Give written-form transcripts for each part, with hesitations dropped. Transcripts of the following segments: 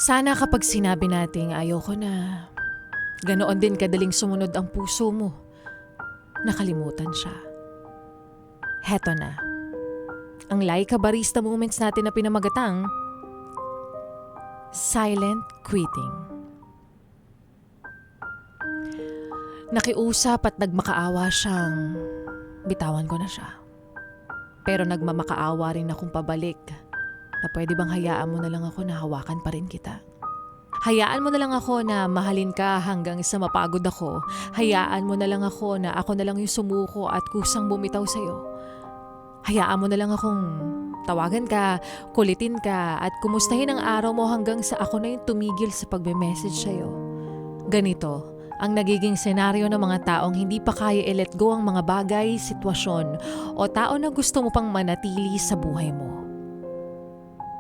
Sana kapag sinabi nating ayoko na, ganoon din kadaling sumunod ang puso mo. Nakalimutan siya. Heto na. Ang Laika Barista moments natin na pinamagatang silent quitting. Nakiusap at nagmakaawa siyang bitawan ko na siya. Pero nagmamakaawa rin akong pabalik na pwede bang hayaan mo na lang ako na hawakan pa rin kita. Hayaan mo na lang ako na mahalin ka hanggang sa mapagod ako. Hayaan mo na lang ako na ako na lang yung sumuko at kusang bumitaw sa'yo. Hayaan mo na lang akong tawagan ka, kulitin ka at kumustahin ang araw mo hanggang sa ako na yung tumigil sa pagbe-message sa'yo. Ganito ang nagiging senaryo ng mga taong hindi pa kaya i-let go ang mga bagay, sitwasyon o tao na gusto mo pang manatili sa buhay mo.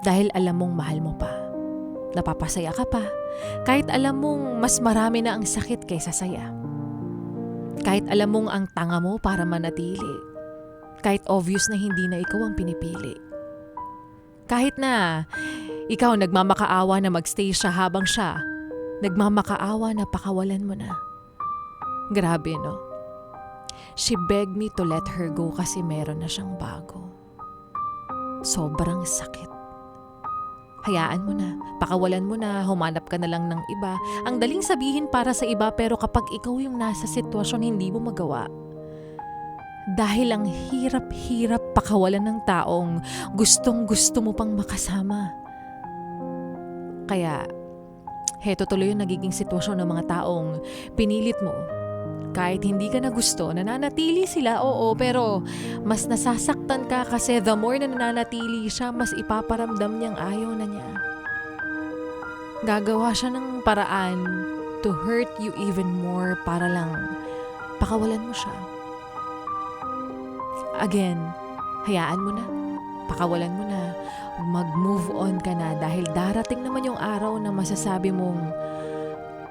Dahil alam mong mahal mo pa. Napapasaya ka pa. Kahit alam mong mas marami na ang sakit kaysa saya. Kahit alam mong ang tanga mo para manatili. Kahit obvious na hindi na ikaw ang pinipili. Kahit na ikaw nagmamakaawa na magstay siya habang siya nagmamakaawa na pakawalan mo na. Grabe, no? She begged me to let her go kasi meron na siyang bago. Sobrang sakit. Hayaan mo na, pakawalan mo na, humanap ka na lang ng iba. Ang daling sabihin para sa iba pero kapag ikaw yung nasa sitwasyon hindi mo magawa. Dahil ang hirap-hirap pakawalan ng taong gustong-gusto mo pang makasama. Kaya, heto tuloy yung nagiging sitwasyon ng mga taong pinilit mo. Kahit hindi ka na gusto, nananatili sila, oo, pero mas nasasaktan ka kasi the more na nananatili siya, mas ipaparamdam niyang ayaw na niya. Gagawa siya ng paraan to hurt you even more para lang pakawalan mo siya. Again, hayaan mo na, pakawalan mo na, mag-move on ka na dahil darating naman yung araw na masasabi mong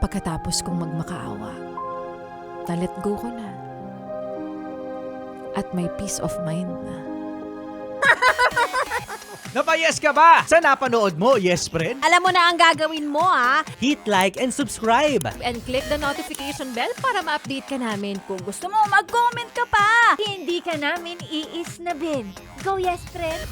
pagkatapos kong magmakaawa. Na-let go ko na. At may peace of mind na. Napayes ka ba sa napanood mo, yes friend? Alam mo na ang gagawin mo, ha? Hit like and subscribe. And click the notification bell para ma-update ka namin. Kung gusto mo, mag-comment ka pa. Hindi ka namin iisnabin. Go, yes, friend!